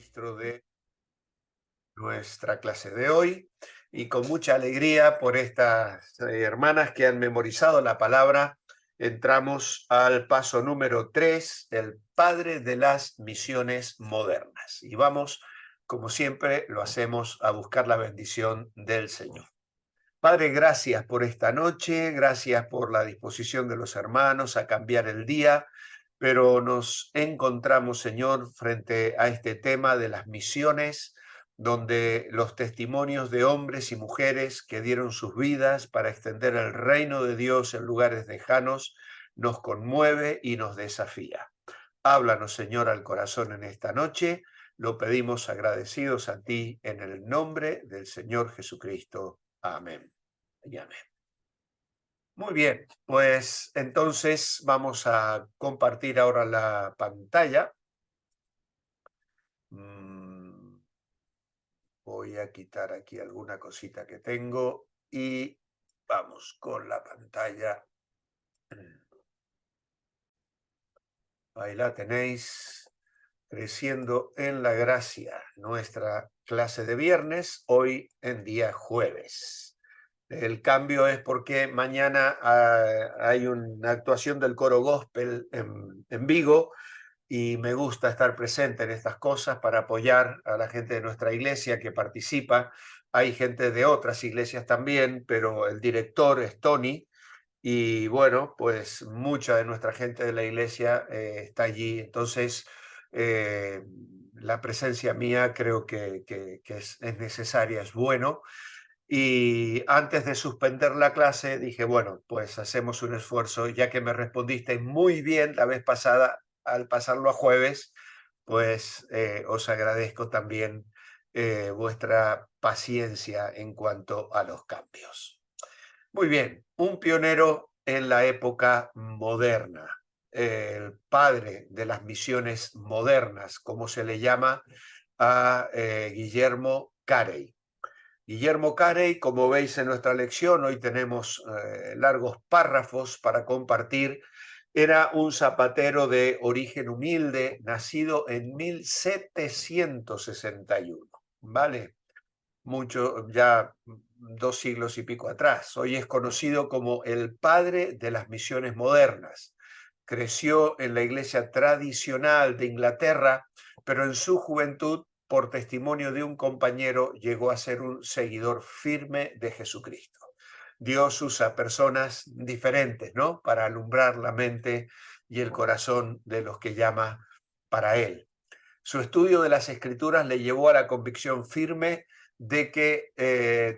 ministro de nuestra clase de hoy y con mucha alegría por estas hermanas que han memorizado la palabra, entramos al paso número 3, el padre de las misiones modernas. Y vamos, como siempre, lo hacemos a buscar la bendición del Señor. Padre, gracias por esta noche, gracias por la disposición de los hermanos a cambiar el día, pero nos encontramos, Señor, frente a este tema de las misiones, donde los testimonios de hombres y mujeres que dieron sus vidas para extender el reino de Dios en lugares lejanos nos conmueve y nos desafía. Háblanos, Señor, al corazón en esta noche. Lo pedimos agradecidos a ti en el nombre del Señor Jesucristo. Amén. Y amén. Muy bien, pues entonces vamos a compartir ahora la pantalla. Voy a quitar aquí alguna cosita que tengo y vamos con la pantalla. Ahí la tenéis. Creciendo en la gracia, nuestra clase de viernes, hoy en día jueves. El cambio es porque mañana hay una actuación del coro gospel en Vigo y me gusta estar presente en estas cosas para apoyar a la gente de nuestra iglesia que participa. Hay gente de otras iglesias también, pero el director es Tony y bueno, pues mucha de nuestra gente de la iglesia está allí. Entonces, la presencia mía creo que es necesaria, es bueno. Y antes de suspender la clase dije, bueno, pues hacemos un esfuerzo, ya que me respondiste muy bien la vez pasada al pasarlo a jueves, pues os agradezco también vuestra paciencia en cuanto a los cambios. Muy bien, un pionero en la época moderna, el padre de las misiones modernas, como se le llama a Guillermo Carey. Guillermo Carey, como veis en nuestra lección, hoy tenemos largos párrafos para compartir, era un zapatero de origen humilde, nacido en 1761, ¿vale? Mucho, ya 2 siglos y pico atrás. Hoy es conocido como el padre de las misiones modernas. Creció en la iglesia tradicional de Inglaterra, pero en su juventud, por testimonio de un compañero, llegó a ser un seguidor firme de Jesucristo. Dios usa personas diferentes, ¿no?, para alumbrar la mente y el corazón de los que llama para Él. Su estudio de las Escrituras le llevó a la convicción firme de que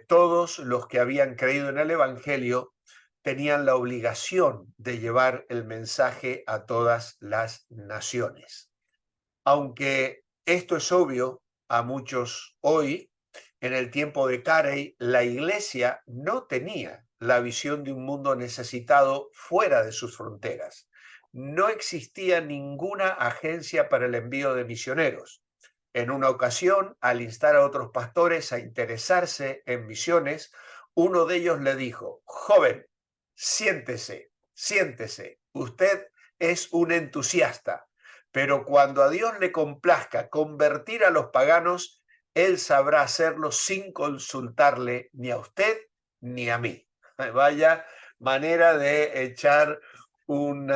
todos los que habían creído en el Evangelio tenían la obligación de llevar el mensaje a todas las naciones. Aunque esto es obvio a muchos hoy, en el tiempo de Carey, la Iglesia no tenía la visión de un mundo necesitado fuera de sus fronteras. No existía ninguna agencia para el envío de misioneros. En una ocasión, al instar a otros pastores a interesarse en misiones, uno de ellos le dijo: joven, siéntese, siéntese, usted es un entusiasta, pero cuando a Dios le complazca convertir a los paganos, Él sabrá hacerlo sin consultarle ni a usted ni a mí. Vaya manera de echar un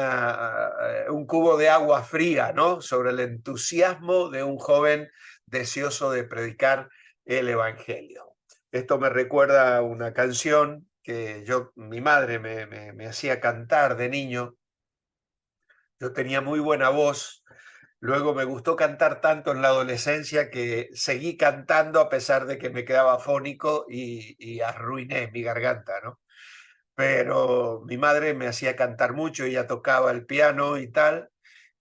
cubo de agua fría, ¿no?, sobre el entusiasmo de un joven deseoso de predicar el Evangelio. Esto me recuerda a una canción que mi madre me hacía cantar de niño. Yo tenía muy buena voz. Luego me gustó cantar tanto en la adolescencia que seguí cantando a pesar de que me quedaba afónico y arruiné mi garganta, ¿no? Pero mi madre me hacía cantar mucho, ella tocaba el piano y tal,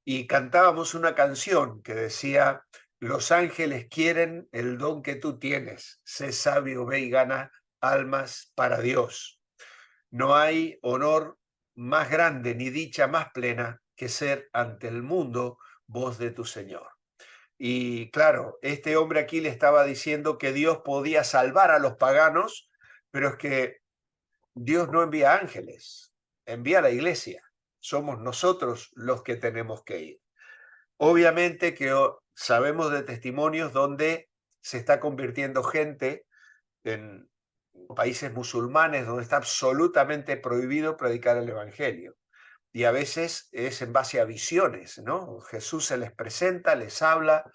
y cantábamos una canción que decía: los ángeles quieren el don que tú tienes, sé sabio, ve y gana almas para Dios. No hay honor más grande ni dicha más plena que ser ante el mundo voz de tu Señor. Y claro, este hombre aquí le estaba diciendo que Dios podía salvar a los paganos, pero es que Dios no envía ángeles, envía a la iglesia. Somos nosotros los que tenemos que ir. Obviamente que sabemos de testimonios donde se está convirtiendo gente en países musulmanes donde está absolutamente prohibido predicar el evangelio. Y a veces es en base a visiones, ¿no? Jesús se les presenta, les habla,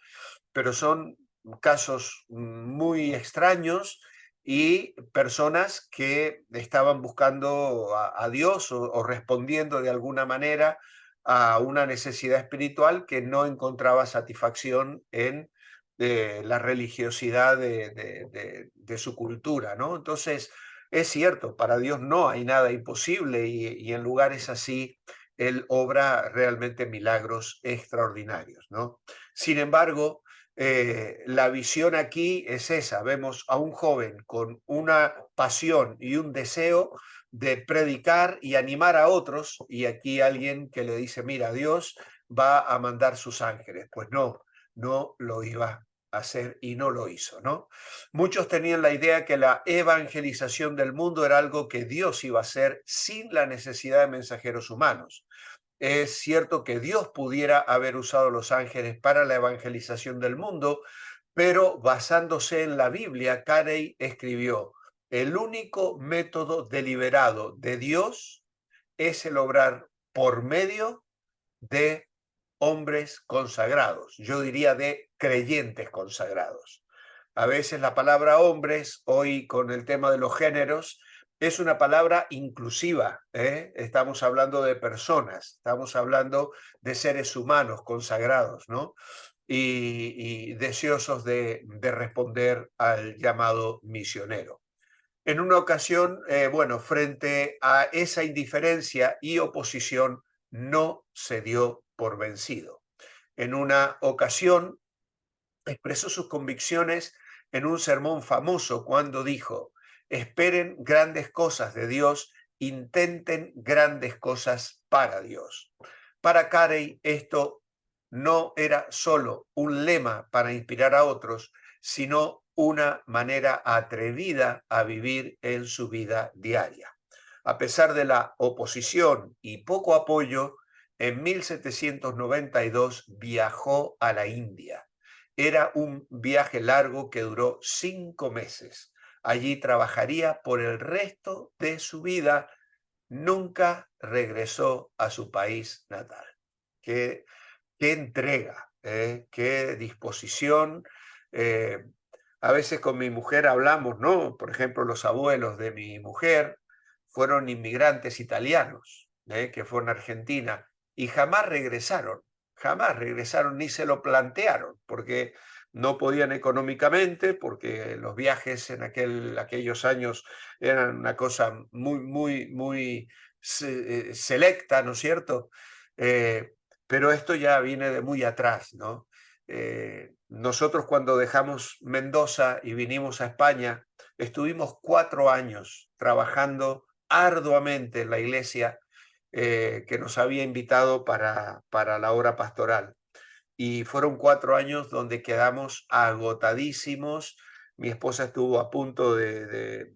pero son casos muy extraños y personas que estaban buscando a Dios o respondiendo de alguna manera a una necesidad espiritual que no encontraba satisfacción en la religiosidad de su cultura, ¿no? Entonces, es cierto, para Dios no hay nada imposible y en lugares así Él obra realmente milagros extraordinarios, ¿no? Sin embargo, la visión aquí es esa. Vemos a un joven con una pasión y un deseo de predicar y animar a otros, y aquí alguien que le dice, mira, Dios va a mandar sus ángeles. Pues no, no lo iba a hacer y no lo hizo, ¿no? Muchos tenían la idea que la evangelización del mundo era algo que Dios iba a hacer sin la necesidad de mensajeros humanos. Es cierto que Dios pudiera haber usado los ángeles para la evangelización del mundo, pero basándose en la Biblia, Carey escribió, el único método deliberado de Dios es el obrar por medio de hombres consagrados, yo diría de creyentes consagrados. A veces la palabra hombres, hoy con el tema de los géneros, es una palabra inclusiva, ¿eh? Estamos hablando de personas, estamos hablando de seres humanos consagrados, ¿no? Y deseosos de responder al llamado misionero. En una ocasión, bueno, frente a esa indiferencia y oposición, no se dio por vencido. En una ocasión, expresó sus convicciones en un sermón famoso cuando dijo, esperen grandes cosas de Dios, intenten grandes cosas para Dios. Para Carey esto no era solo un lema para inspirar a otros, sino una manera atrevida a vivir en su vida diaria. A pesar de la oposición y poco apoyo, en 1792 viajó a la India. Era un viaje largo que duró 5 meses. Allí trabajaría por el resto de su vida. Nunca regresó a su país natal. Qué, qué entrega, qué disposición. Eh, a veces con mi mujer hablamos, ¿no? Por ejemplo, los abuelos de mi mujer fueron inmigrantes italianos, que fueron a Argentina y jamás regresaron ni se lo plantearon, porque no podían económicamente, porque los viajes en aquellos años eran una cosa muy selecta, ¿no es cierto? Pero esto ya viene de muy atrás, ¿no? Nosotros cuando dejamos Mendoza y vinimos a España, estuvimos 4 años trabajando arduamente en la iglesia que nos había invitado para la obra pastoral. Y fueron 4 años donde quedamos agotadísimos. Mi esposa estuvo a punto de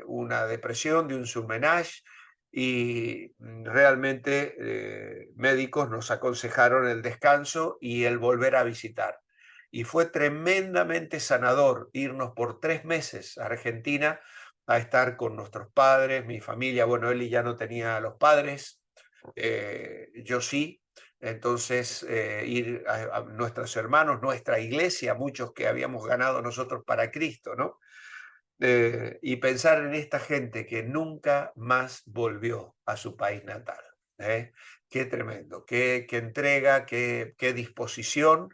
una depresión, de un surmenage, y realmente médicos nos aconsejaron el descanso y el volver a visitar. Y fue tremendamente sanador irnos por 3 meses a Argentina a estar con nuestros padres, mi familia. Bueno, Eli ya no tenía a los padres, yo sí. Entonces, ir a nuestros hermanos, nuestra iglesia, muchos que habíamos ganado nosotros para Cristo, ¿no? Y pensar en esta gente que nunca más volvió a su país natal. ¿Eh? Qué tremendo, qué entrega, qué disposición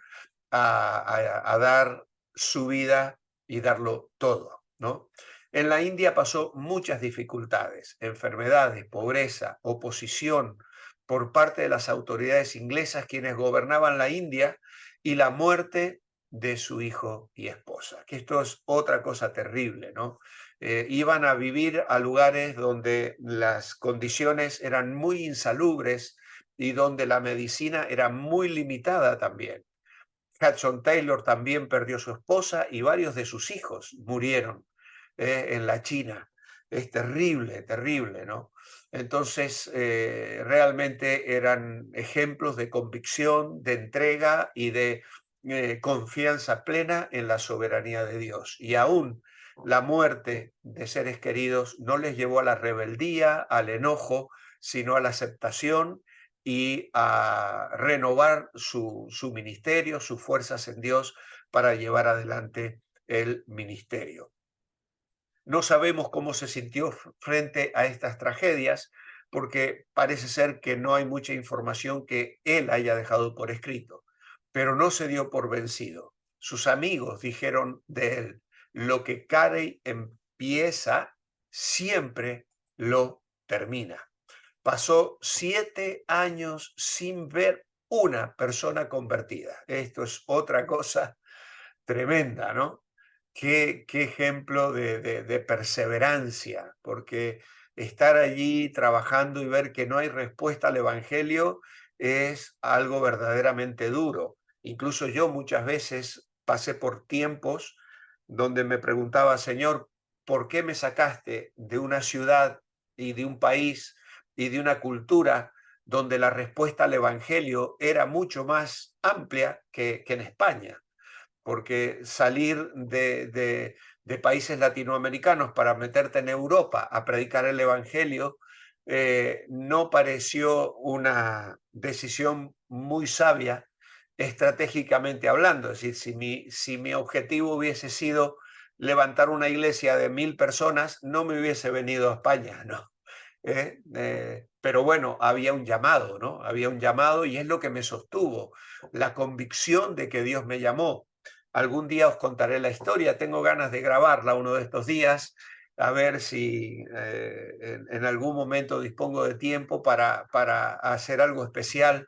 a dar su vida y darlo todo, ¿no? En la India pasó muchas dificultades, enfermedades, pobreza, oposición por parte de las autoridades inglesas quienes gobernaban la India y la muerte de su hijo y esposa, que esto es otra cosa terrible, ¿no? Iban a vivir a lugares donde las condiciones eran muy insalubres y donde la medicina era muy limitada también. Hudson Taylor también perdió su esposa y varios de sus hijos murieron en la China. Es terrible, terrible, ¿no? Entonces, realmente eran ejemplos de convicción, de entrega y de confianza plena en la soberanía de Dios. Y aún la muerte de seres queridos no les llevó a la rebeldía, al enojo, sino a la aceptación y a renovar su ministerio, sus fuerzas en Dios para llevar adelante el ministerio. No sabemos cómo se sintió frente a estas tragedias, porque parece ser que no hay mucha información que él haya dejado por escrito, pero no se dio por vencido. Sus amigos dijeron de él, lo que Carey empieza, siempre lo termina. Pasó 7 años sin ver una persona convertida. Esto es otra cosa tremenda, ¿no? Qué ejemplo de perseverancia, porque estar allí trabajando y ver que no hay respuesta al Evangelio es algo verdaderamente duro. Incluso yo muchas veces pasé por tiempos donde me preguntaba, Señor, ¿por qué me sacaste de una ciudad y de un país y de una cultura donde la respuesta al Evangelio era mucho más amplia que en España? Porque salir de países latinoamericanos para meterte en Europa a predicar el Evangelio no pareció una decisión muy sabia estratégicamente hablando. Es decir, si mi objetivo hubiese sido levantar una iglesia de 1000 personas, no me hubiese venido a España, ¿no? Pero bueno, había un llamado, ¿no? Había un llamado y es lo que me sostuvo, la convicción de que Dios me llamó. Algún día os contaré la historia, tengo ganas de grabarla uno de estos días, a ver si en algún momento dispongo de tiempo para hacer algo especial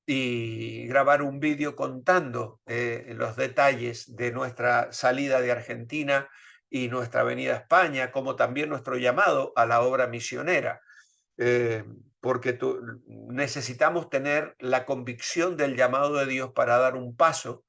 y grabar un vídeo contando los detalles de nuestra salida de Argentina y nuestra venida a España, como también nuestro llamado a la obra misionera. Eh, porque necesitamos tener la convicción del llamado de Dios para dar un paso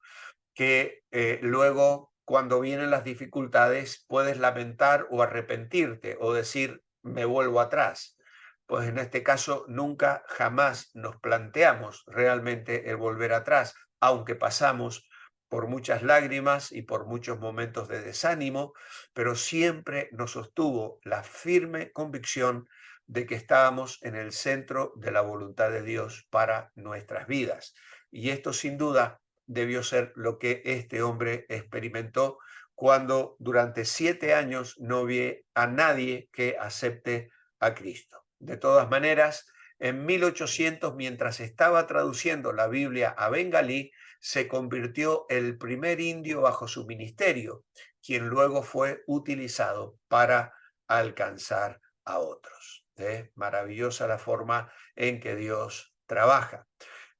que luego, cuando vienen las dificultades, puedes lamentar o arrepentirte o decir, me vuelvo atrás. Pues en este caso, nunca, jamás nos planteamos realmente el volver atrás, aunque pasamos por muchas lágrimas y por muchos momentos de desánimo, pero siempre nos sostuvo la firme convicción de que estábamos en el centro de la voluntad de Dios para nuestras vidas. Y esto sin duda debió ser lo que este hombre experimentó cuando durante 7 años no vi a nadie que acepte a Cristo. De todas maneras, en 1800, mientras estaba traduciendo la Biblia a bengalí, se convirtió el primer indio bajo su ministerio, quien luego fue utilizado para alcanzar a otros. Maravillosa la forma en que Dios trabaja.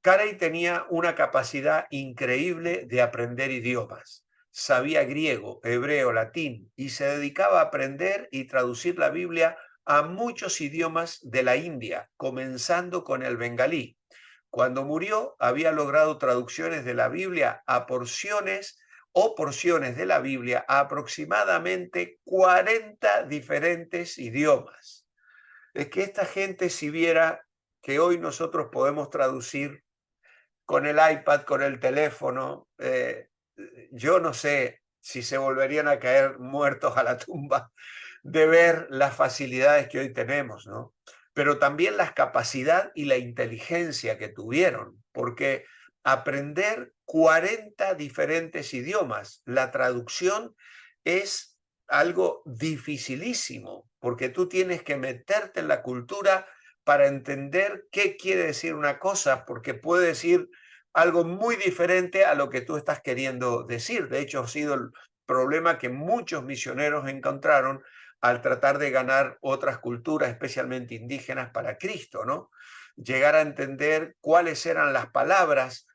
Carey tenía una capacidad increíble de aprender idiomas. Sabía griego, hebreo, latín y se dedicaba a aprender y traducir la Biblia a muchos idiomas de la India, comenzando con el bengalí. Cuando murió, había logrado traducciones de la Biblia a porciones o porciones de la Biblia a aproximadamente 40 diferentes idiomas. Es que esta gente, si viera que hoy nosotros podemos traducir con el iPad, con el teléfono, yo no sé si se volverían a caer muertos a la tumba de ver las facilidades que hoy tenemos, ¿no? Pero también la capacidad y la inteligencia que tuvieron, porque aprender 40 diferentes idiomas, la traducción es algo dificilísimo, porque tú tienes que meterte en la cultura para entender qué quiere decir una cosa, porque puede decir algo muy diferente a lo que tú estás queriendo decir. De hecho, ha sido el problema que muchos misioneros encontraron al tratar de ganar otras culturas, especialmente indígenas, para Cristo, ¿no? Llegar a entender cuáles eran las palabras,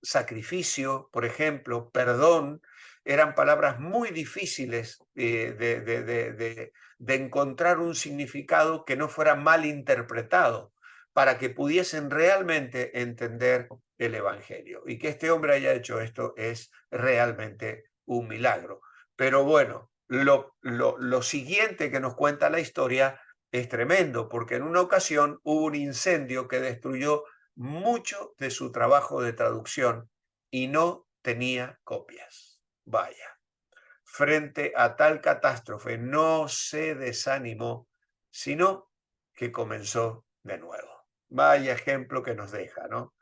sacrificio, por ejemplo, perdón, eran palabras muy difíciles de encontrar un significado que no fuera mal interpretado para que pudiesen realmente entender el Evangelio. Y que este hombre haya hecho esto es realmente un milagro. Pero bueno, lo siguiente que nos cuenta la historia es tremendo, porque en una ocasión hubo un incendio que destruyó mucho de su trabajo de traducción y no tenía copias. Vaya, frente a tal catástrofe no se desanimó, sino que comenzó de nuevo. Vaya ejemplo que nos deja, ¿no?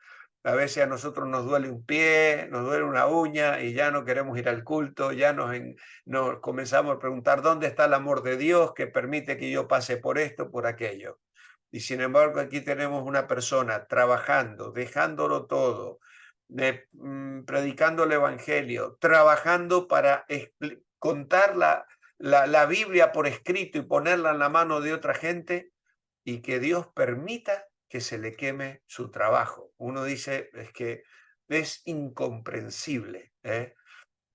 A veces a nosotros nos duele un pie, nos duele una uña y ya no queremos ir al culto, ya nos comenzamos a preguntar dónde está el amor de Dios que permite que yo pase por esto, por aquello. Y sin embargo aquí tenemos una persona trabajando, dejándolo todo, predicando el Evangelio, trabajando para contar la Biblia por escrito y ponerla en la mano de otra gente y que Dios permita que se le queme su trabajo. Uno dice, es que es incomprensible, ¿eh?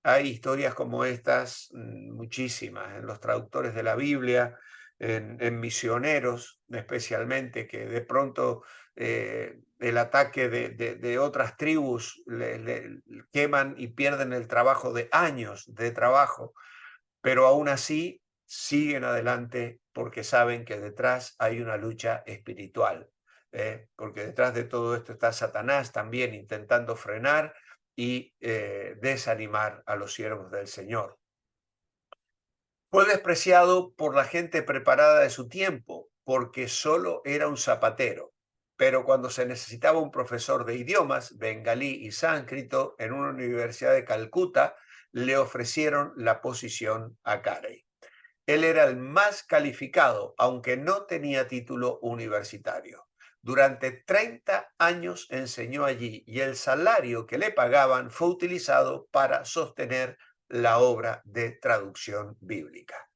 Hay historias como estas, muchísimas, en los traductores de la Biblia, en misioneros especialmente, que de pronto el ataque de otras tribus le queman y pierden el trabajo de años de trabajo, pero aún así siguen adelante porque saben que detrás hay una lucha espiritual, porque detrás de todo esto está Satanás también intentando frenar y desanimar a los siervos del Señor. Fue despreciado por la gente preparada de su tiempo, porque solo era un zapatero. Pero cuando se necesitaba un profesor de idiomas, bengalí y sánscrito, en una universidad de Calcuta, le ofrecieron la posición a Carey. Él era el más calificado, aunque no tenía título universitario. Durante 30 años enseñó allí y el salario que le pagaban fue utilizado para sostener la obra de traducción bíblica.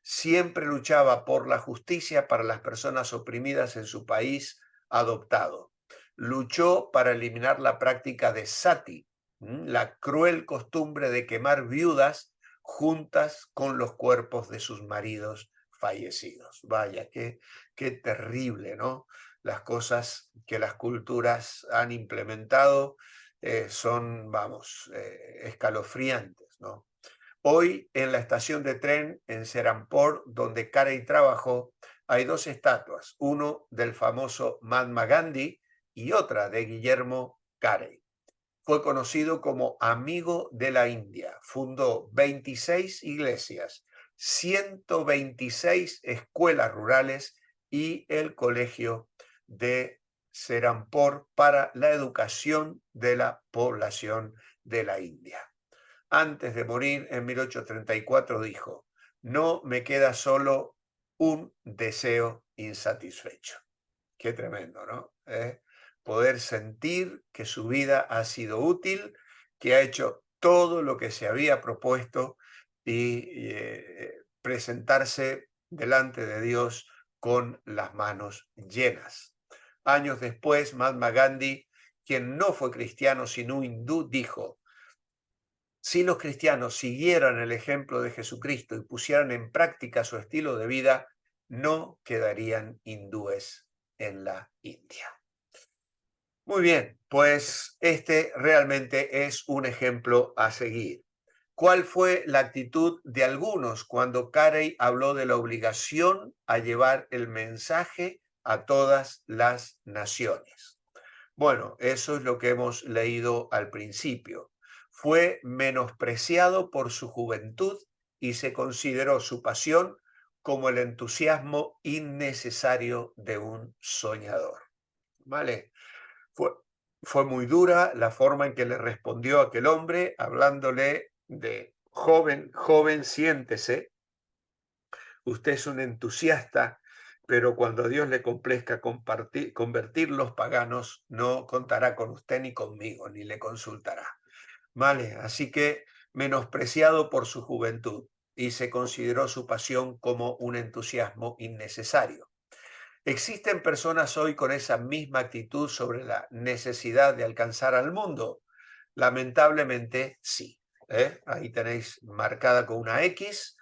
Siempre luchaba por la justicia para las personas oprimidas en su país adoptado. Luchó para eliminar la práctica de sati, la cruel costumbre de quemar viudas juntas con los cuerpos de sus maridos fallecidos. Vaya, qué terrible, ¿no? Las cosas que las culturas han implementado son, vamos, escalofriantes, ¿no? Hoy en la estación de tren en Serampore, donde Carey trabajó, hay dos estatuas, uno del famoso Mahatma Gandhi y otra de Guillermo Carey. Fue conocido como amigo de la India. Fundó 26 iglesias, 126 escuelas rurales y el colegio de Serampore para la educación de la población de la India. Antes de morir en 1834 dijo, no me queda solo un deseo insatisfecho. Qué tremendo, ¿no? Poder sentir que su vida ha sido útil, que ha hecho todo lo que se había propuesto y presentarse delante de Dios con las manos llenas. Años después, Mahatma Gandhi, quien no fue cristiano sino hindú, dijo, si los cristianos siguieran el ejemplo de Jesucristo y pusieran en práctica su estilo de vida, no quedarían hindúes en la India. Muy bien, pues este realmente es un ejemplo a seguir. ¿Cuál fue la actitud de algunos cuando Carey habló de la obligación a llevar el mensaje a todas las naciones? Bueno, eso es lo que hemos leído al principio. Fue menospreciado por su juventud y se consideró su pasión como el entusiasmo innecesario de un soñador. ¿Vale? Fue, fue muy dura la forma en que le respondió aquel hombre, hablándole de joven, joven, siéntese, usted es un entusiasta, pero cuando a Dios le complezca convertir los paganos, no contará con usted ni conmigo, ni le consultará. Vale, así que menospreciado por su juventud y se consideró su pasión como un entusiasmo innecesario. ¿Existen personas hoy con esa misma actitud sobre la necesidad de alcanzar al mundo? Lamentablemente sí. Ahí tenéis marcada con una X,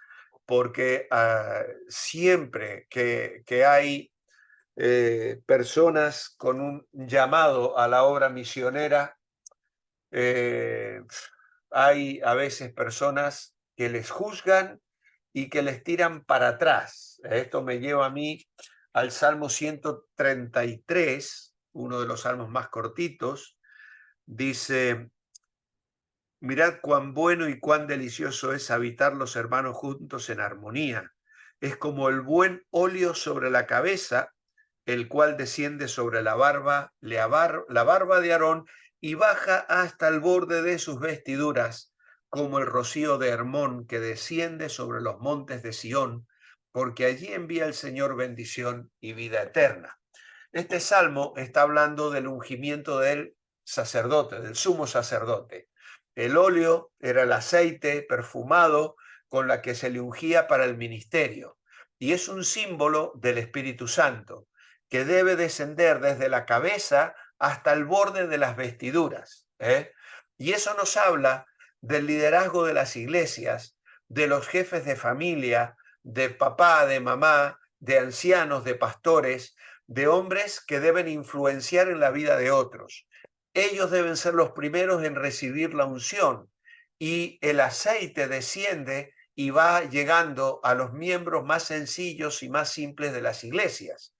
porque siempre que hay personas con un llamado a la obra misionera, hay a veces personas que les juzgan y que les tiran para atrás. Esto me lleva a mí al Salmo 133, uno de los salmos más cortitos. Dice: mirad cuán bueno y cuán delicioso es habitar los hermanos juntos en armonía. Es como el buen óleo sobre la cabeza, el cual desciende sobre la barba, la barba de Aarón, y baja hasta el borde de sus vestiduras, como el rocío de Hermón que desciende sobre los montes de Sión, porque allí envía el Señor bendición y vida eterna. Este salmo está hablando del ungimiento del sacerdote, del sumo sacerdote. El óleo era el aceite perfumado con la que se le ungía para el ministerio, y es un símbolo del Espíritu Santo que debe descender desde la cabeza hasta el borde de las vestiduras. Y eso nos habla del liderazgo de las iglesias, de los jefes de familia, de papá, de mamá, de ancianos, de pastores, de hombres que deben influenciar en la vida de otros. Ellos deben ser los primeros en recibir la unción, y el aceite desciende y va llegando a los miembros más sencillos y más simples de las iglesias.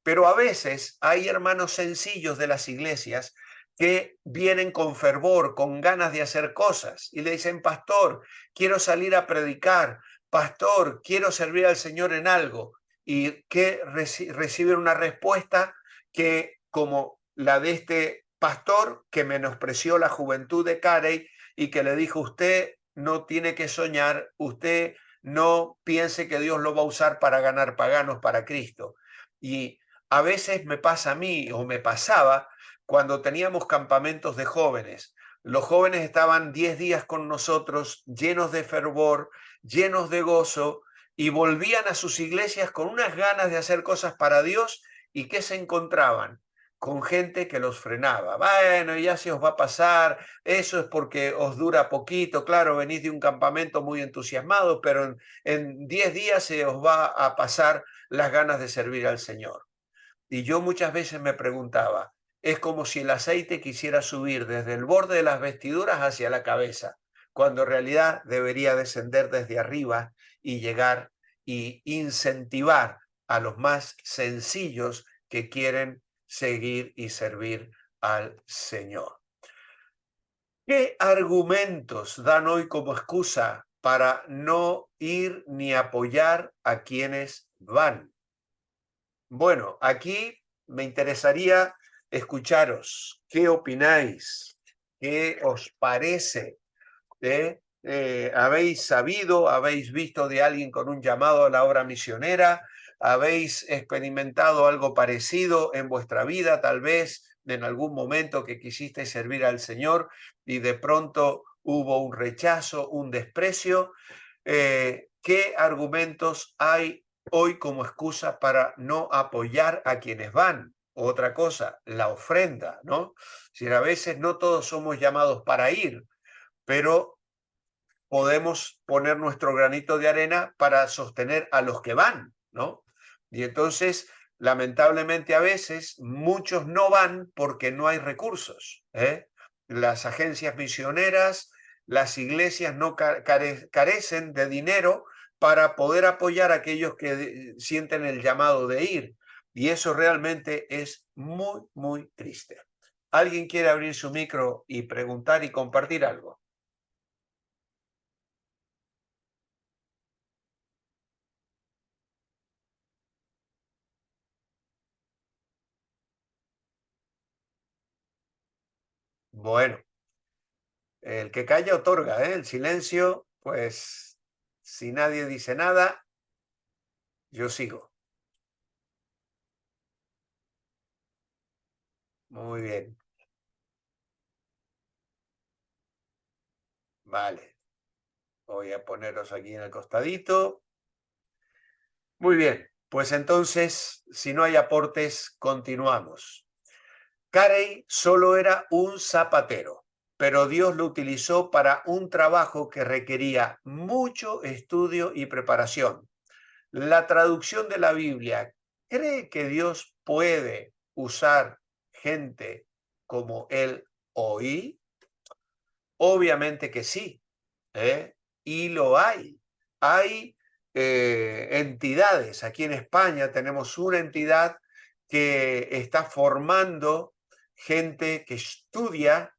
Pero a veces hay hermanos sencillos de las iglesias que vienen con fervor, con ganas de hacer cosas, y le dicen: pastor, quiero salir a predicar, pastor, quiero servir al Señor en algo, y que reciben una respuesta que, como la de este pastor que menospreció la juventud de Carey y que le dijo: usted no tiene que soñar, usted no piense que Dios lo va a usar para ganar paganos para Cristo. Y a veces me pasa a mí, o me pasaba, cuando teníamos campamentos de jóvenes. Los jóvenes estaban 10 días con nosotros, llenos de fervor, llenos de gozo, y volvían a sus iglesias con unas ganas de hacer cosas para Dios. ¿Y qué se encontraban? Con gente que los frenaba. Bueno, ya se os va a pasar, eso es porque os dura poquito, claro, venís de un campamento muy entusiasmado, pero en 10 días se os va a pasar las ganas de servir al Señor. Y yo muchas veces me preguntaba, es como si el aceite quisiera subir desde el borde de las vestiduras hacia la cabeza, cuando en realidad debería descender desde arriba y llegar y incentivar a los más sencillos que quieren seguir y servir al Señor. ¿Qué argumentos dan hoy como excusa para no ir ni apoyar a quienes van? Bueno, aquí me interesaría escucharos. ¿Qué opináis? ¿Qué os parece? ¿Habéis sabido, habéis visto de alguien con un llamado a la obra misionera? ¿Habéis experimentado algo parecido en vuestra vida, tal vez en algún momento que quisisteis servir al Señor y de pronto hubo un rechazo, un desprecio? ¿Qué argumentos hay hoy como excusa para no apoyar a quienes van? Otra cosa, la ofrenda, ¿no? Si a veces no todos somos llamados para ir, pero podemos poner nuestro granito de arena para sostener a los que van, ¿no? Y entonces, lamentablemente, a veces muchos no van porque no hay recursos. Las agencias misioneras, las iglesias no carecen de dinero para poder apoyar a aquellos que sienten el llamado de ir. Y eso realmente es muy, muy triste. ¿Alguien quiere abrir su micro y preguntar y compartir algo? Bueno, el que calla otorga, ¿eh? El silencio, pues, si nadie dice nada, yo sigo. Muy bien, vale. Voy a poneros aquí en el costadito. Muy bien, pues entonces, si no hay aportes, continuamos. Carey solo era un zapatero, pero Dios lo utilizó para un trabajo que requería mucho estudio y preparación. La traducción de la Biblia, ¿cree que Dios puede usar gente como él hoy? Obviamente que sí, ¿eh? Y lo hay. Hay entidades. Aquí en España tenemos una entidad que está formando gente que estudia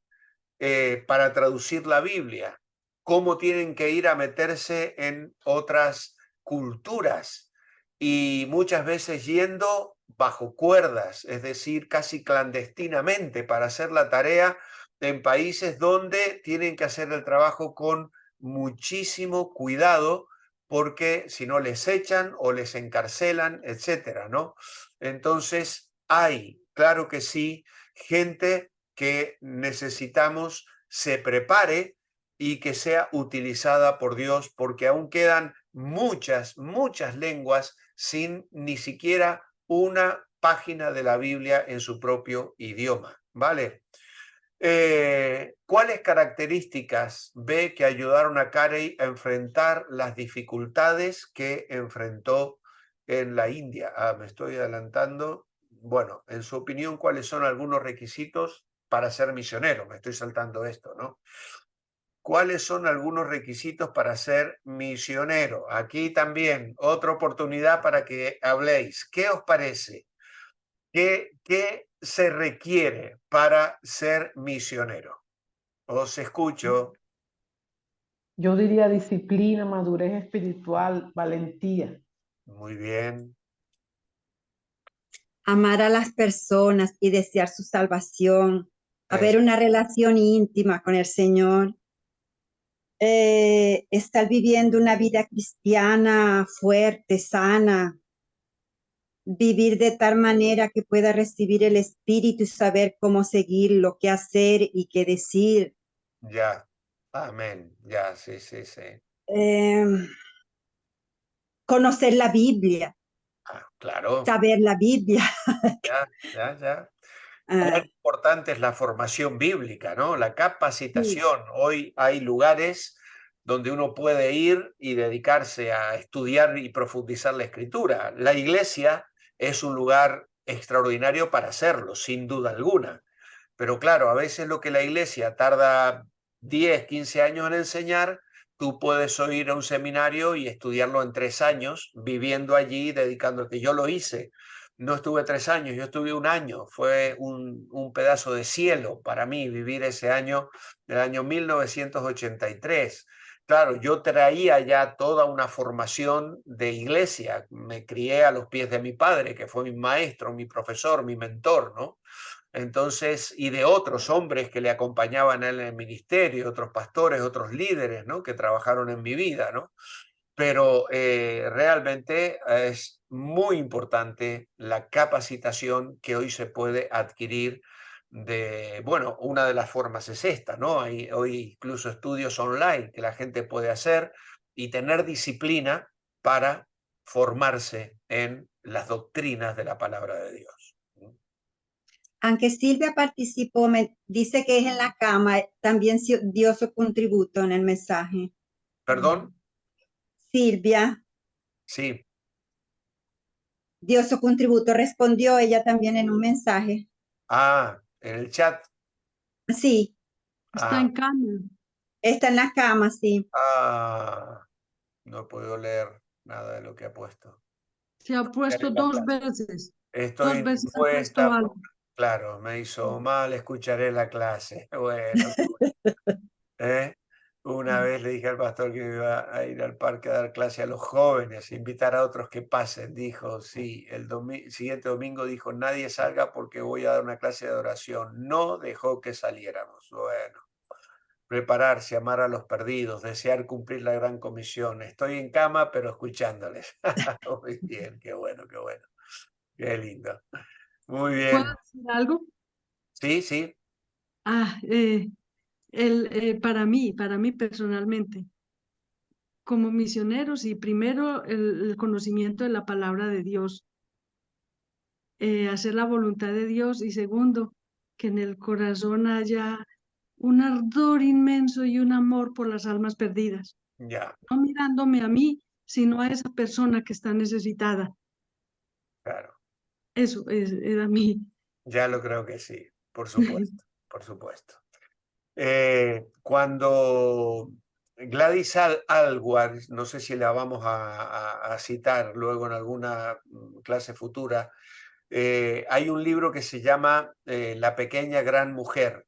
para traducir la Biblia, cómo tienen que ir a meterse en otras culturas y muchas veces yendo bajo cuerdas, es decir, casi clandestinamente para hacer la tarea en países donde tienen que hacer el trabajo con muchísimo cuidado porque si no les echan o les encarcelan, etcétera, ¿no? Entonces, hay, claro que sí, gente que necesitamos se prepare y que sea utilizada por Dios, porque aún quedan muchas, muchas lenguas sin ni siquiera una página de la Biblia en su propio idioma, ¿vale? ¿Cuáles características ve que ayudaron a Carey a enfrentar las dificultades que enfrentó en la India? Me estoy adelantando. Bueno, en su opinión, ¿cuáles son algunos requisitos para ser misionero? Me estoy saltando esto, ¿no? ¿Cuáles son algunos requisitos para ser misionero? Aquí también otra oportunidad para que habléis. ¿Qué os parece? ¿Qué se requiere para ser misionero? Os escucho. Yo diría disciplina, madurez espiritual, valentía. Muy bien. Amar a las personas y desear su salvación, haber Es, una relación íntima con el Señor, estar viviendo una vida cristiana fuerte, sana, vivir de tal manera que pueda recibir el Espíritu y saber cómo seguirlo, qué hacer y qué decir. ya. Amén. Ya, sí, sí, sí. Eh, Conocer la Biblia, Claro. saber la Biblia. Ya, ya, ya. Cuán Ah, importante es la formación bíblica, ¿no? La sí. capacitación. Hoy hay lugares donde uno puede ir y dedicarse a estudiar y profundizar la escritura. La iglesia es un lugar extraordinario para hacerlo, sin duda alguna. Pero claro, a veces lo que la iglesia tarda 10, 15 años en enseñar, tú puedes ir a un seminario y estudiarlo en 3 años, viviendo allí, dedicándote. Yo lo hice. No estuve 3 años, yo estuve un año. Fue un pedazo de cielo para mí vivir ese año, el año 1983. Claro, yo traía ya toda una formación de iglesia. Me crié a los pies de mi padre, que fue mi maestro, mi profesor, mi mentor, ¿no? Entonces, y de otros hombres que le acompañaban a él en el ministerio, otros pastores, otros líderes, ¿no? Que trabajaron en mi vida, ¿no? Pero realmente es muy importante la capacitación que hoy se puede adquirir de, bueno, una de las formas es esta, ¿no? Hay hoy incluso estudios online que la gente puede hacer y tener disciplina para formarse en las doctrinas de la palabra de Dios. Aunque Silvia participó, me dice que es en la cama, también dio su contributo en el mensaje. ¿Perdón? Silvia Sí. dio su contributo, respondió ella también en un mensaje. En el chat. Sí, Está Ah, en cama. está en la cama, sí. ah, no he podido leer nada de lo que ha puesto. Se ha Escucharé puesto la dos clase. veces. Estoy Dos en veces ha puesto encuesta, algo. claro, me hizo mal, escucharé la clase. Bueno, qué bueno. ¿Eh? Una vez le dije al pastor que iba a ir al parque a dar clase a los jóvenes, invitar a otros que pasen. Dijo, sí, el siguiente domingo dijo, nadie salga porque voy a dar una clase de oración. No dejó que saliéramos. Bueno. Prepararse, amar a los perdidos, desear cumplir la gran comisión. Estoy en cama, pero escuchándoles. Muy bien, qué bueno, qué bueno. Qué lindo. Muy ¿Puedo bien. decir algo? Sí, sí, Ah, para mí personalmente, como misioneros, y primero el conocimiento de la palabra de Dios, hacer la voluntad de Dios, y segundo, que en el corazón haya un ardor inmenso y un amor por las almas perdidas, ya, no mirándome a mí, sino a esa persona que está necesitada. claro. Eso era mi... Ya lo creo que sí, por supuesto, por supuesto. Cuando Gladys Aylward, no sé si la vamos a citar luego en alguna clase futura, hay un libro que se llama La pequeña gran mujer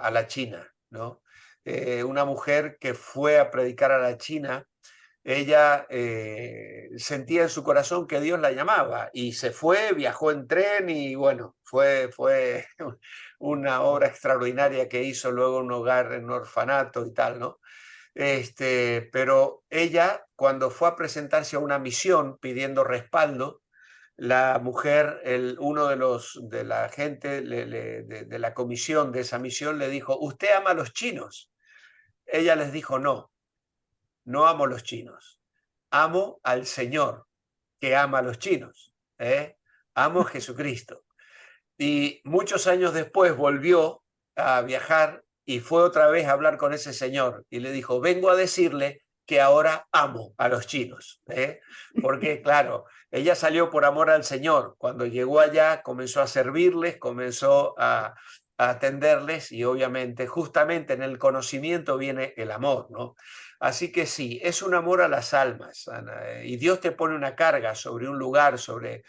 a la China, ¿no? Una mujer que fue a predicar a la China. Ella sentía en su corazón que Dios la llamaba y se fue, viajó en tren y bueno, fue una obra extraordinaria que hizo luego en un hogar, en un orfanato y tal, ¿no? Pero ella, cuando fue a presentarse a una misión pidiendo respaldo, la mujer, uno de la gente de la comisión de esa misión le dijo, ¿usted ama a los chinos? Ella les dijo, no, no amo a los chinos. Amo al Señor que ama a los chinos. Amo a Jesucristo. Y muchos años después volvió a viajar y fue otra vez a hablar con ese señor y le dijo, vengo a decirle que ahora amo a los chinos. Porque claro, ella salió por amor al Señor. Cuando llegó allá comenzó a servirles, comenzó a atenderles y obviamente justamente en el conocimiento viene el amor, ¿no? Así que sí, es un amor a las almas, Ana, y Dios te pone una carga sobre un lugar, sobre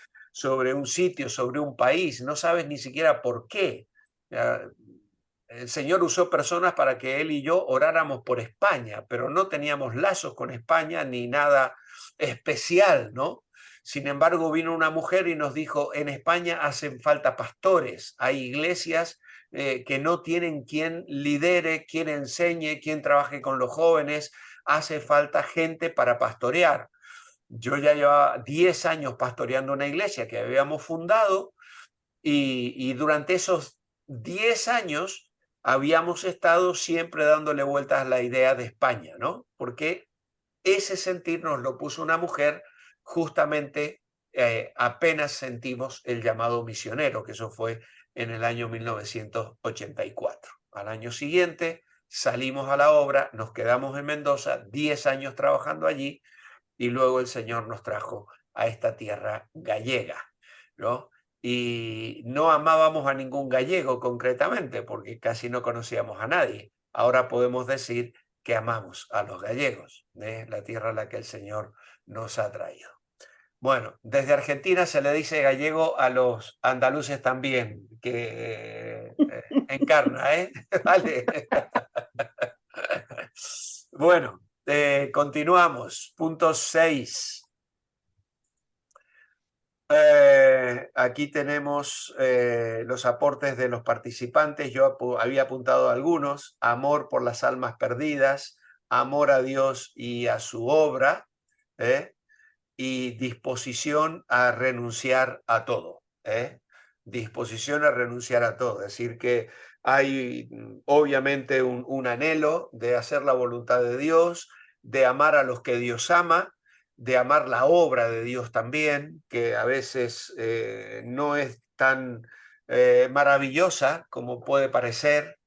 un sitio, sobre un país, no sabes ni siquiera por qué. El Señor usó personas para que él y yo oráramos por España, pero no teníamos lazos con España ni nada especial, ¿no? Sin embargo, vino una mujer y nos dijo, en España hacen falta pastores, hay iglesias que no tienen quien lidere, quien enseñe, quien trabaje con los jóvenes, hace falta gente para pastorear. Yo ya llevaba 10 años pastoreando una iglesia que habíamos fundado y durante esos 10 años habíamos estado siempre dándole vueltas a la idea de España, ¿no? Porque ese sentir nos lo puso una mujer justamente apenas sentimos el llamado misionero, que eso fue en el año 1984. Al año siguiente salimos a la obra, nos quedamos en Mendoza, 10 años trabajando allí y luego el Señor nos trajo a esta tierra gallega, ¿no? Y no amábamos a ningún gallego concretamente, porque casi no conocíamos a nadie. Ahora podemos decir que amamos a los gallegos, la tierra a la que el Señor nos ha traído. Bueno, desde Argentina se le dice gallego a los andaluces también, que encarna, ¿eh? Vale. Bueno, continuamos. Punto 6. Aquí tenemos los aportes de los participantes. Yo había apuntado algunos. Amor por las almas perdidas, amor a Dios y a su obra, y disposición a renunciar a todo. Disposición a renunciar a todo. Es decir, que hay obviamente un anhelo de hacer la voluntad de Dios, de amar a los que Dios ama, de amar la obra de Dios también, que a veces no es tan maravillosa como puede parecer,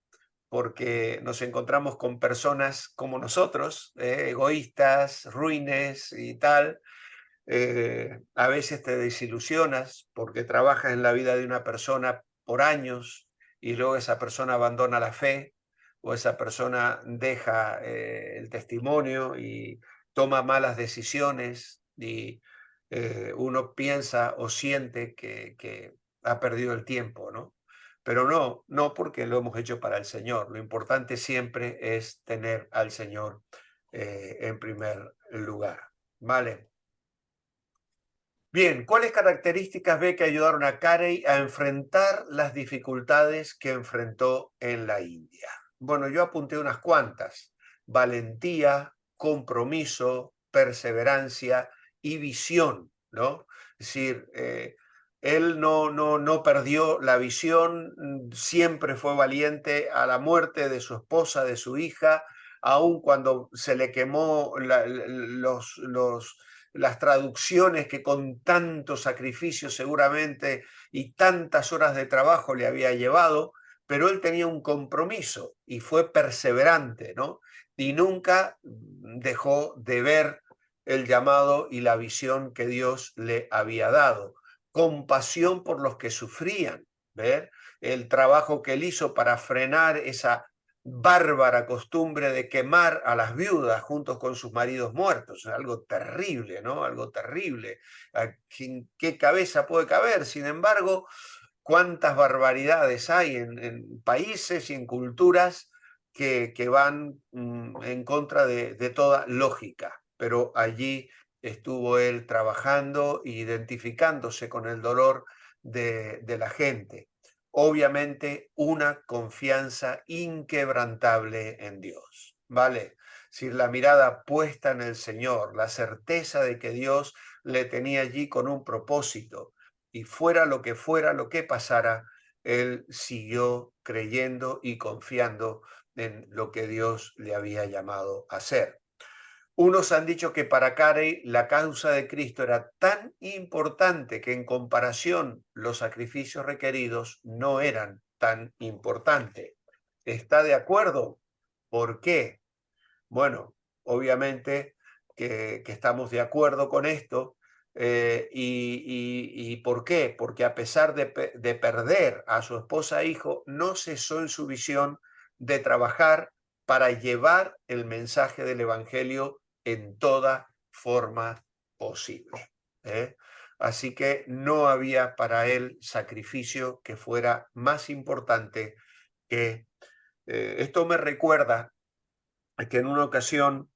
porque nos encontramos con personas como nosotros, egoístas, ruines y tal. A veces te desilusionas porque trabajas en la vida de una persona por años y luego esa persona abandona la fe o esa persona deja el testimonio y toma malas decisiones y uno piensa o siente que ha perdido el tiempo, ¿no? Pero no porque lo hemos hecho para el Señor. Lo importante siempre es tener al Señor en primer lugar. ¿Vale? Bien, ¿cuáles características ve que ayudaron a Carey a enfrentar las dificultades que enfrentó en la India? Bueno, yo apunté unas cuantas. Valentía, compromiso, perseverancia y visión, ¿no? Es decir, él no perdió la visión, siempre fue valiente a la muerte de su esposa, de su hija, aun cuando se le quemó las traducciones que con tanto sacrificio seguramente y tantas horas de trabajo le había llevado, pero él tenía un compromiso y fue perseverante, ¿no? Y nunca dejó de ver el llamado y la visión que Dios le había dado. Compasión por los que sufrían, ¿ver? El trabajo que él hizo para frenar esa bárbara costumbre de quemar a las viudas juntos con sus maridos muertos. Algo terrible, ¿no? Algo terrible. ¿En qué cabeza puede caber? Sin embargo, cuántas barbaridades hay en países y en culturas que van en contra de toda lógica. Pero allí estuvo él trabajando e identificándose con el dolor de la gente. Obviamente una confianza inquebrantable en Dios, ¿vale? Si la mirada puesta en el Señor, la certeza de que Dios le tenía allí con un propósito, y fuera lo que pasara, él siguió creyendo y confiando en lo que Dios le había llamado a hacer. Unos han dicho que para Carey la causa de Cristo era tan importante que en comparación los sacrificios requeridos no eran tan importantes. ¿Está de acuerdo? ¿Por qué? Bueno, obviamente que estamos de acuerdo con esto. ¿Y por qué? Porque a pesar de perder a su esposa e hijo, no cesó en su visión de trabajar para llevar el mensaje del Evangelio en toda forma posible. Así que no había para él sacrificio que fuera más importante que... esto me recuerda que en una ocasión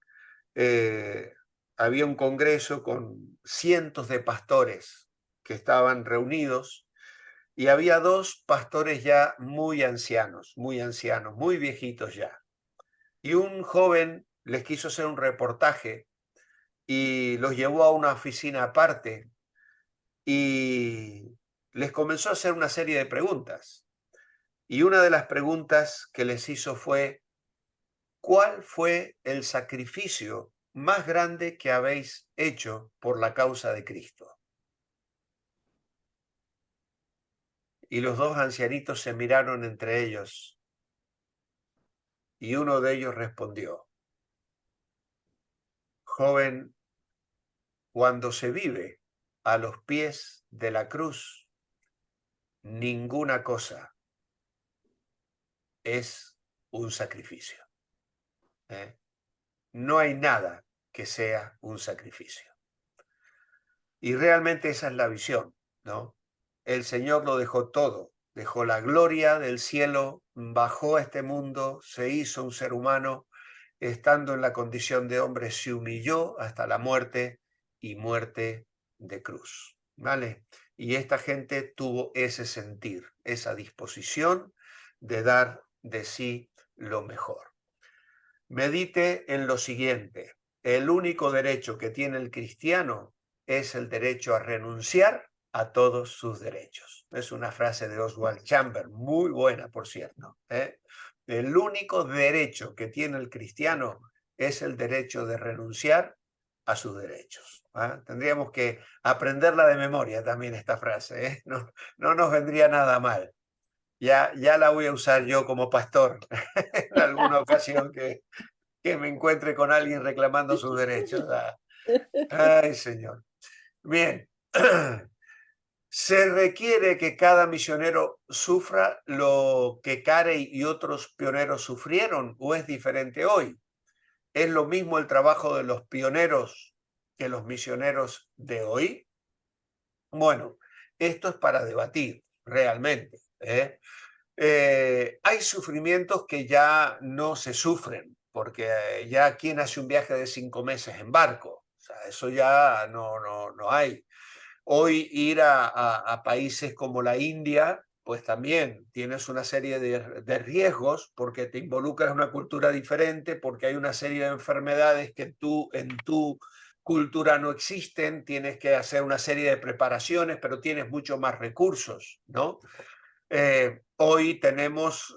había un congreso con cientos de pastores que estaban reunidos y había dos pastores ya muy ancianos, muy viejitos ya. Y un joven les quiso hacer un reportaje y los llevó a una oficina aparte y les comenzó a hacer una serie de preguntas. Y una de las preguntas que les hizo fue: ¿cuál fue el sacrificio más grande que habéis hecho por la causa de Cristo? Y los dos ancianitos se miraron entre ellos y uno de ellos respondió: joven, cuando se vive a los pies de la cruz, ninguna cosa es un sacrificio. No hay nada que sea un sacrificio. Y realmente esa es la visión, ¿no? El Señor lo dejó todo, dejó la gloria del cielo, bajó a este mundo, se hizo un ser humano, estando en la condición de hombre, se humilló hasta la muerte y muerte de cruz, ¿vale? Y esta gente tuvo ese sentir, esa disposición de dar de sí lo mejor. Medite en lo siguiente: el único derecho que tiene el cristiano es el derecho a renunciar a todos sus derechos. Es una frase de Oswald Chambers, muy buena, por cierto. El único derecho que tiene el cristiano es el derecho de renunciar a sus derechos. Tendríamos que aprenderla de memoria también esta frase. No nos vendría nada mal. Ya la voy a usar yo como pastor en alguna ocasión que me encuentre con alguien reclamando sus derechos. Ay, Señor. Bien. ¿Se requiere que cada misionero sufra lo que Carey y otros pioneros sufrieron o es diferente hoy? ¿Es lo mismo el trabajo de los pioneros que los misioneros de hoy? Bueno, esto es para debatir realmente. Hay sufrimientos que ya no se sufren, porque ya quien hace un viaje de 5 meses en barco, o sea, eso ya no hay. Hoy ir a países como la India, pues también tienes una serie de riesgos porque te involucras en una cultura diferente, porque hay una serie de enfermedades que en tu cultura no existen, tienes que hacer una serie de preparaciones, pero tienes mucho más recursos, ¿no? Hoy tenemos,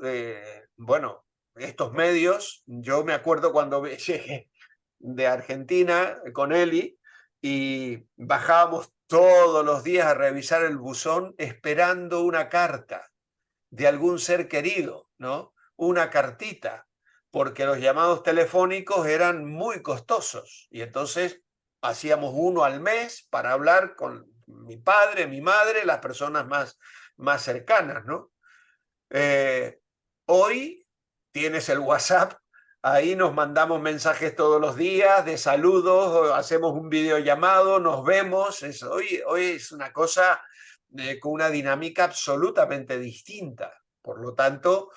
bueno, estos medios. Yo me acuerdo cuando llegué de Argentina con Eli y bajábamos todos los días a revisar el buzón esperando una carta de algún ser querido, ¿no? Una cartita, porque los llamados telefónicos eran muy costosos y entonces hacíamos uno al mes para hablar con mi padre, mi madre, las personas más cercanas, ¿no? Hoy tienes el WhatsApp, ahí nos mandamos mensajes todos los días de saludos, hacemos un videollamado, nos vemos. Hoy es una cosa con una dinámica absolutamente distinta. Por lo tanto,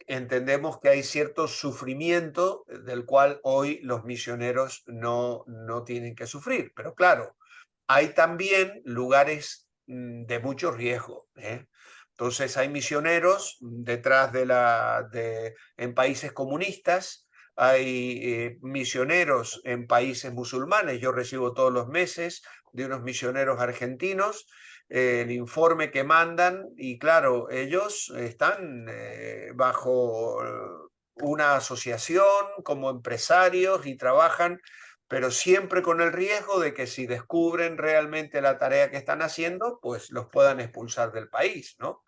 entendemos que hay cierto sufrimiento del cual hoy los misioneros no tienen que sufrir. Pero claro, hay también lugares de mucho riesgo, ¿eh? Entonces hay misioneros detrás en países comunistas, hay misioneros en países musulmanes. Yo recibo todos los meses de unos misioneros argentinos el informe que mandan y claro, ellos están bajo una asociación como empresarios y trabajan, pero siempre con el riesgo de que si descubren realmente la tarea que están haciendo, pues los puedan expulsar del país, ¿no?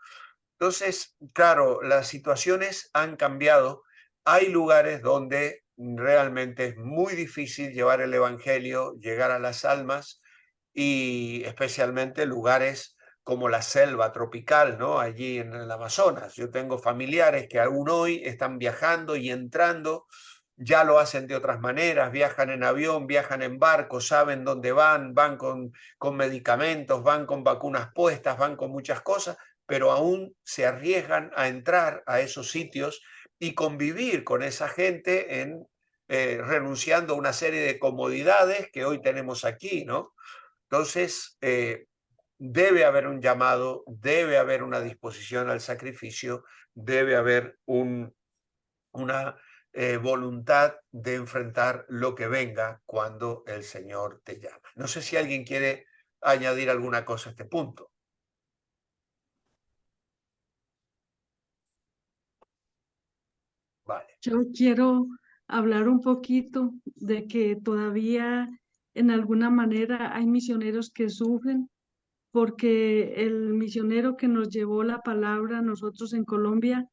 Entonces, claro, las situaciones han cambiado. Hay lugares donde realmente es muy difícil llevar el evangelio, llegar a las almas, y especialmente lugares como la selva tropical, ¿no? Allí en el Amazonas. Yo tengo familiares que aún hoy están viajando y entrando, ya lo hacen de otras maneras, viajan en avión, viajan en barco, saben dónde van con medicamentos, van con vacunas puestas, van con muchas cosas, pero aún se arriesgan a entrar a esos sitios y convivir con esa gente renunciando a una serie de comodidades que hoy tenemos aquí, ¿no? Entonces, debe haber un llamado, debe haber una disposición al sacrificio, debe haber una voluntad de enfrentar lo que venga cuando el Señor te llama. No sé si alguien quiere añadir alguna cosa a este punto. Vale. Yo quiero hablar un poquito de que todavía en alguna manera hay misioneros que sufren porque el misionero que nos llevó la palabra a nosotros en Colombia,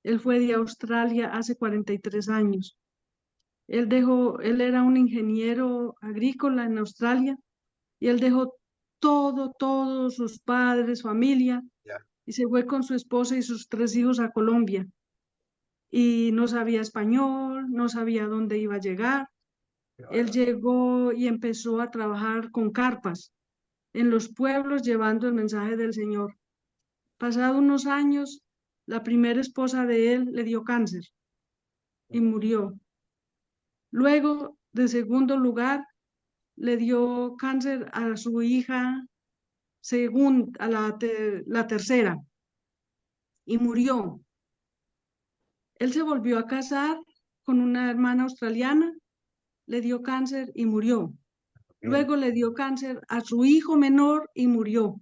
él fue de Australia hace 43 años. Él era un ingeniero agrícola en Australia y él dejó todos sus padres, familia, Ya. y se fue con su esposa y sus 3 hijos a Colombia. Y no sabía español, no sabía dónde iba a llegar. Él llegó y empezó a trabajar con carpas en los pueblos llevando el mensaje del Señor. Pasado unos años, la primera esposa de él le dio cáncer y murió. Luego, de segundo lugar, le dio cáncer a su hija, a la tercera, y murió. Él se volvió a casar con una hermana australiana, le dio cáncer y murió. Luego le dio cáncer a su hijo menor y murió.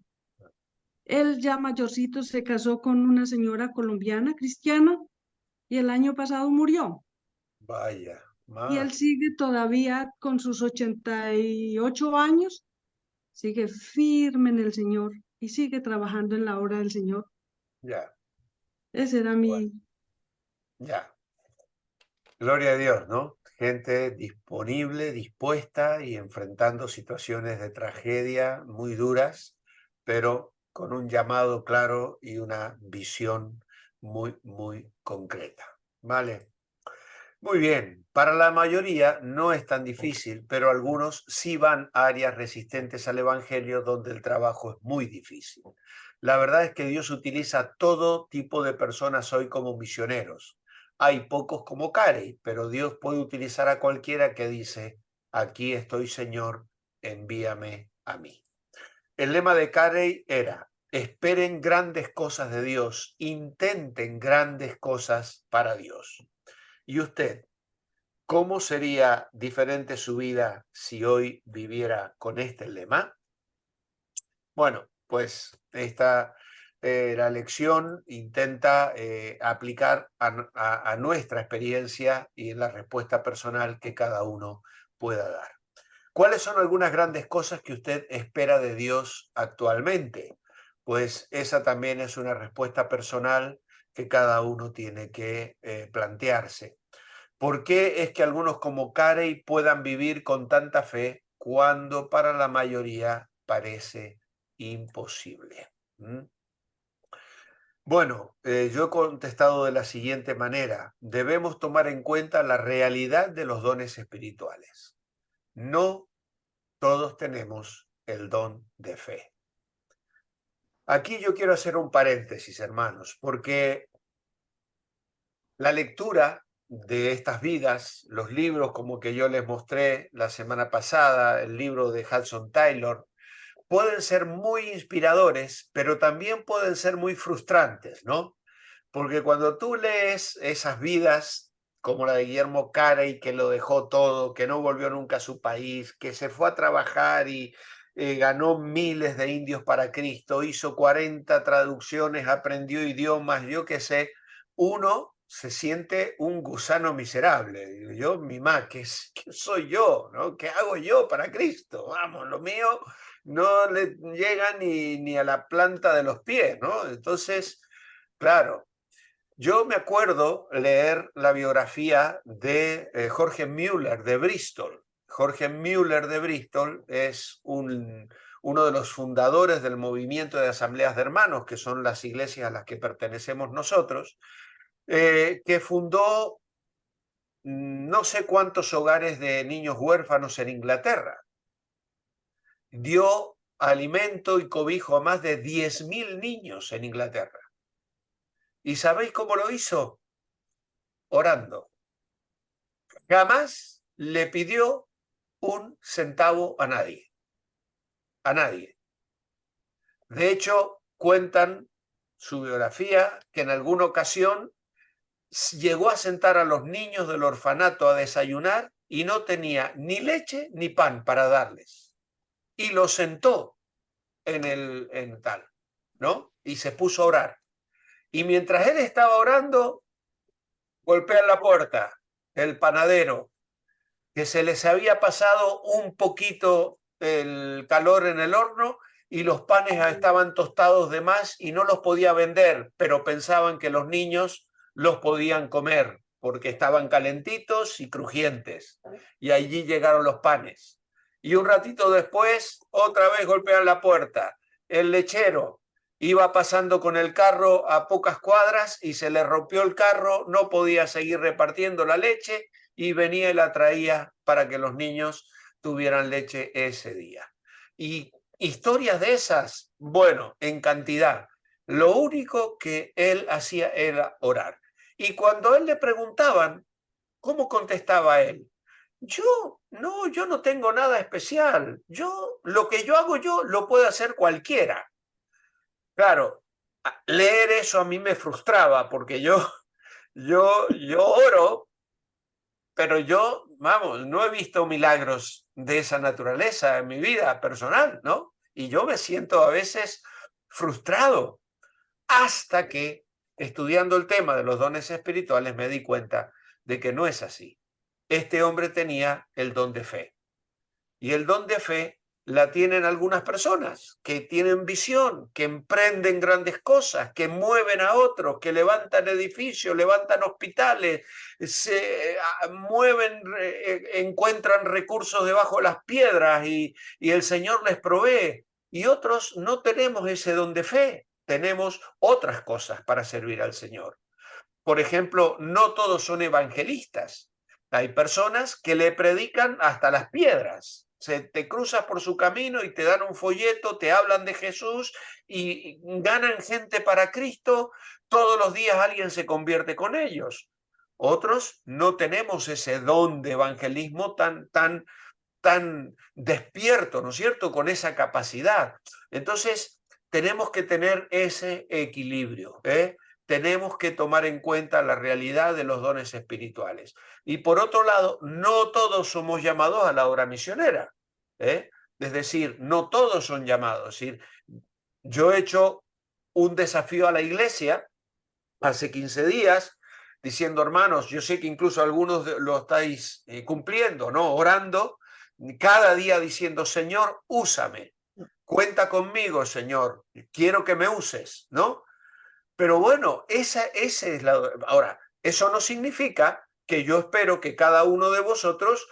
Él ya mayorcito se casó con una señora colombiana cristiana y el año pasado murió. Vaya, Y él sigue todavía con sus 88 años, sigue firme en el Señor y sigue trabajando en la obra del Señor. ya, Ese era mi... ya. Gloria a Dios, ¿no? Gente disponible, dispuesta y enfrentando situaciones de tragedia muy duras, pero con un llamado claro y una visión muy concreta. ¿Vale? Muy bien. Para la mayoría no es tan difícil, pero algunos sí van a áreas resistentes al Evangelio donde el trabajo es muy difícil. La verdad es que Dios utiliza todo tipo de personas hoy como misioneros. Hay pocos como Carey, pero Dios puede utilizar a cualquiera que dice, aquí estoy, Señor, envíame a mí. El lema de Carey era, esperen grandes cosas de Dios, intenten grandes cosas para Dios. ¿Y usted, cómo sería diferente su vida si hoy viviera con este lema? Bueno, pues la lección intenta aplicar a nuestra experiencia y en la respuesta personal que cada uno pueda dar. ¿Cuáles son algunas grandes cosas que usted espera de Dios actualmente? Pues esa también es una respuesta personal que cada uno tiene que plantearse. ¿Por qué es que algunos como Carey puedan vivir con tanta fe cuando para la mayoría parece imposible? Bueno, yo he contestado de la siguiente manera. Debemos tomar en cuenta la realidad de los dones espirituales. No todos tenemos el don de fe. Aquí yo quiero hacer un paréntesis, hermanos, porque la lectura de estas vidas, los libros como que yo les mostré la semana pasada, el libro de Hudson Taylor, pueden ser muy inspiradores, pero también pueden ser muy frustrantes, ¿no? Porque cuando tú lees esas vidas, como la de Guillermo Carey, que lo dejó todo, que no volvió nunca a su país, que se fue a trabajar y ganó miles de indios para Cristo, hizo 40 traducciones, aprendió idiomas, yo qué sé, uno se siente un gusano miserable. Digo yo, ¿qué soy yo? ¿No? ¿Qué hago yo para Cristo? Vamos, lo mío no le llega ni a la planta de los pies, ¿no? Entonces, claro, yo me acuerdo leer la biografía de Jorge Müller de Bristol. Jorge Müller de Bristol es uno de los fundadores del movimiento de asambleas de hermanos, que son las iglesias a las que pertenecemos nosotros, que fundó no sé cuántos hogares de niños huérfanos en Inglaterra. Dio alimento y cobijo a más de 10.000 niños en Inglaterra. ¿Y sabéis cómo lo hizo? Orando. Jamás le pidió un centavo a nadie. A nadie. De hecho, cuentan su biografía que en alguna ocasión llegó a sentar a los niños del orfanato a desayunar y no tenía ni leche ni pan para darles. Y los sentó en tal, ¿no? Y se puso a orar. Y mientras él estaba orando, golpean la puerta el panadero, que se les había pasado un poquito el calor en el horno y los panes estaban tostados de más y no los podía vender, pero pensaban que los niños los podían comer porque estaban calentitos y crujientes. Y allí llegaron los panes. Y un ratito después, otra vez golpean la puerta. El lechero iba pasando con el carro a pocas cuadras y se le rompió el carro, no podía seguir repartiendo la leche y venía y la traía para que los niños tuvieran leche ese día. Y historias de esas, bueno, en cantidad. Lo único que él hacía era orar. Y cuando a él le preguntaban, ¿cómo contestaba él? Yo no tengo nada especial. Lo que yo hago yo lo puede hacer cualquiera. Claro, leer eso a mí me frustraba porque yo oro, pero yo, vamos, no he visto milagros de esa naturaleza en mi vida personal, ¿no? Y yo me siento a veces frustrado hasta que, estudiando el tema de los dones espirituales, me di cuenta de que no es así. Este hombre tenía el don de fe. Y el don de fe la tienen algunas personas que tienen visión, que emprenden grandes cosas, que mueven a otros, que levantan edificios, levantan hospitales, se mueven, encuentran recursos debajo de las piedras y el Señor les provee. Y otros no tenemos ese don de fe, tenemos otras cosas para servir al Señor. Por ejemplo, no todos son evangelistas. Hay personas que le predican hasta las piedras. Te cruzas por su camino y te dan un folleto, te hablan de Jesús y ganan gente para Cristo. Todos los días alguien se convierte con ellos. Otros no tenemos ese don de evangelismo tan despierto, ¿no es cierto?, con esa capacidad. Entonces, tenemos que tener ese equilibrio, ¿eh? Tenemos que tomar en cuenta la realidad de los dones espirituales. Y por otro lado, no todos somos llamados a la obra misionera, ¿eh? Es decir, no todos son llamados. Es decir, yo he hecho un desafío a la iglesia hace 15 días, diciendo, hermanos, yo sé que incluso algunos lo estáis cumpliendo, ¿no? Orando, cada día diciendo, Señor, úsame, cuenta conmigo, Señor, quiero que me uses, ¿no? Pero bueno, esa es la... Ahora, eso no significa que yo espero que cada uno de vosotros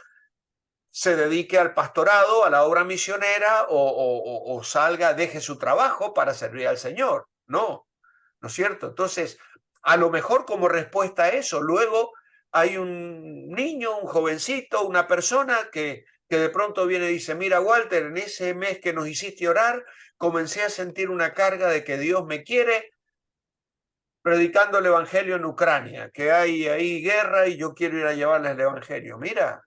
se dedique al pastorado, a la obra misionera o salga, deje su trabajo para servir al Señor. No, ¿no es cierto? Entonces, a lo mejor como respuesta a eso, luego hay un niño, un jovencito, una persona que de pronto viene y dice, mira Walter, en ese mes que nos hiciste orar, comencé a sentir una carga de que Dios me quiere predicando el evangelio en Ucrania, que hay ahí guerra y yo quiero ir a llevarles el evangelio. Mira,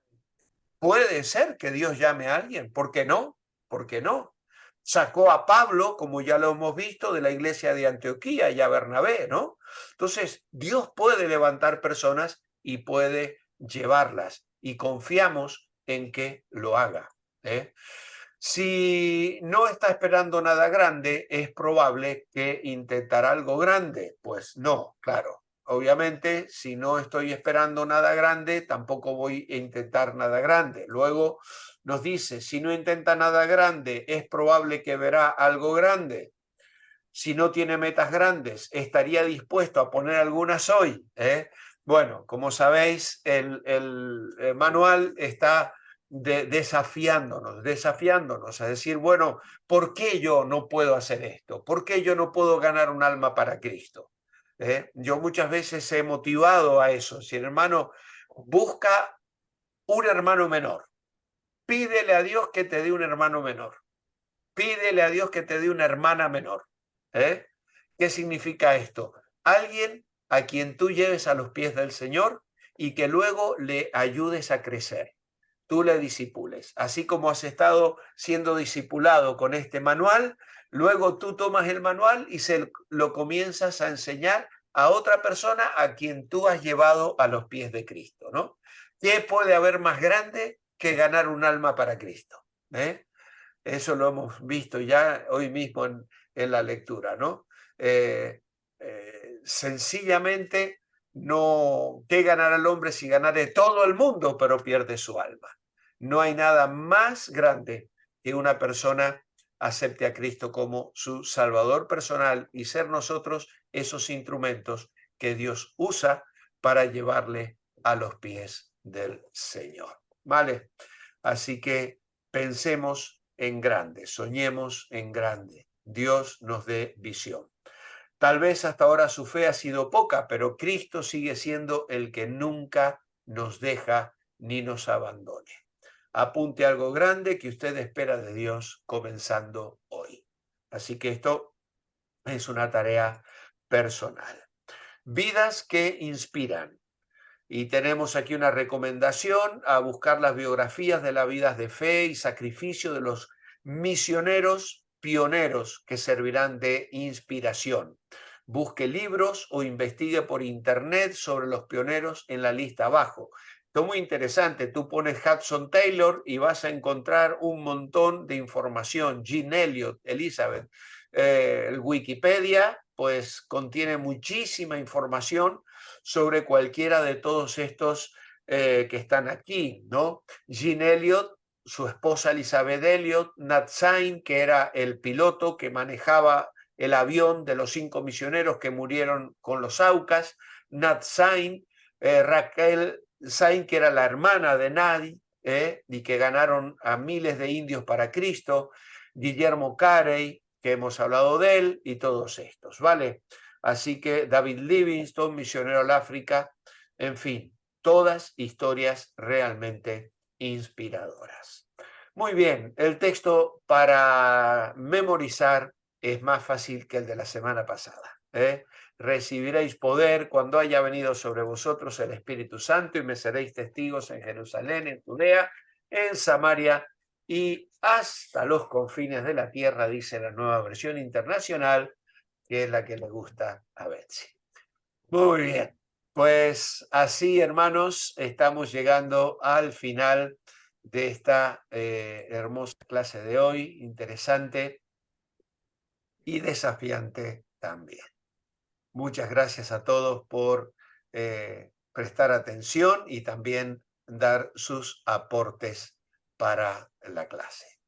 puede ser que Dios llame a alguien, ¿por qué no? ¿Por qué no? Sacó a Pablo, como ya lo hemos visto, de la iglesia de Antioquía y a Bernabé, ¿no? Entonces, Dios puede levantar personas y puede llevarlas y confiamos en que lo haga, ¿eh? Si no está esperando nada grande, es probable que intentará algo grande. Pues no, claro. Obviamente, si no estoy esperando nada grande, tampoco voy a intentar nada grande. Luego nos dice, si no intenta nada grande, es probable que verá algo grande. Si no tiene metas grandes, estaría dispuesto a poner algunas hoy, ¿eh? Bueno, como sabéis, el manual está desafiándonos a decir, bueno, ¿por qué yo no puedo hacer esto? ¿Por qué yo no puedo ganar un alma para Cristo? Yo muchas veces he motivado a eso. Si el hermano busca un hermano menor, pídele a Dios que te dé un hermano menor, pídele a Dios que te dé una hermana menor. ¿Eh? ¿Qué significa esto? Alguien a quien tú lleves a los pies del Señor y que luego le ayudes a crecer. Tú le disipules. Así como has estado siendo discipulado con este manual, luego tú tomas el manual y lo comienzas a enseñar a otra persona a quien tú has llevado a los pies de Cristo, ¿no? ¿Qué puede haber más grande que ganar un alma para Cristo? ¿Eh? Eso lo hemos visto ya hoy mismo en la lectura, ¿no? Sencillamente, no, ¿qué ganará el hombre si ganare todo el mundo pero pierde su alma? No hay nada más grande que una persona acepte a Cristo como su Salvador personal y ser nosotros esos instrumentos que Dios usa para llevarle a los pies del Señor. ¿Vale? Así que pensemos en grande, soñemos en grande. Dios nos dé visión. Tal vez hasta ahora su fe ha sido poca, pero Cristo sigue siendo el que nunca nos deja ni nos abandone. Apunte algo grande que usted espera de Dios comenzando hoy. Así que esto es una tarea personal. Vidas que inspiran. Y tenemos aquí una recomendación a buscar las biografías de las vidas de fe y sacrificio de los misioneros pioneros que servirán de inspiración. Busque libros o investigue por internet sobre los pioneros en la lista abajo. Esto es muy interesante. Tú pones Hudson Taylor y vas a encontrar un montón de información. Jean Elliott, Elizabeth. El Wikipedia, pues contiene muchísima información sobre cualquiera de todos estos que están aquí, ¿no? Jean Elliott, su esposa Elizabeth Elliott, Nat Sain, que era el piloto que manejaba el avión de los 5 misioneros que murieron con los Aucas, Nat Sain, Raquel Sain, que era la hermana de Nadi, y que ganaron a miles de indios para Cristo, Guillermo Carey, que hemos hablado de él, y todos estos, ¿vale? Así que David Livingstone, misionero al África, en fin, todas historias realmente inspiradoras. Muy bien, el texto para memorizar es más fácil que el de la semana pasada. Recibiréis poder cuando haya venido sobre vosotros el Espíritu Santo y me seréis testigos en Jerusalén, en Judea, en Samaria y hasta los confines de la tierra, dice la Nueva Versión Internacional, que es la que le gusta a Betsy. Muy bien, pues así, hermanos, estamos llegando al final de esta hermosa clase de hoy, interesante y desafiante también. Muchas gracias a todos por prestar atención y también dar sus aportes para la clase.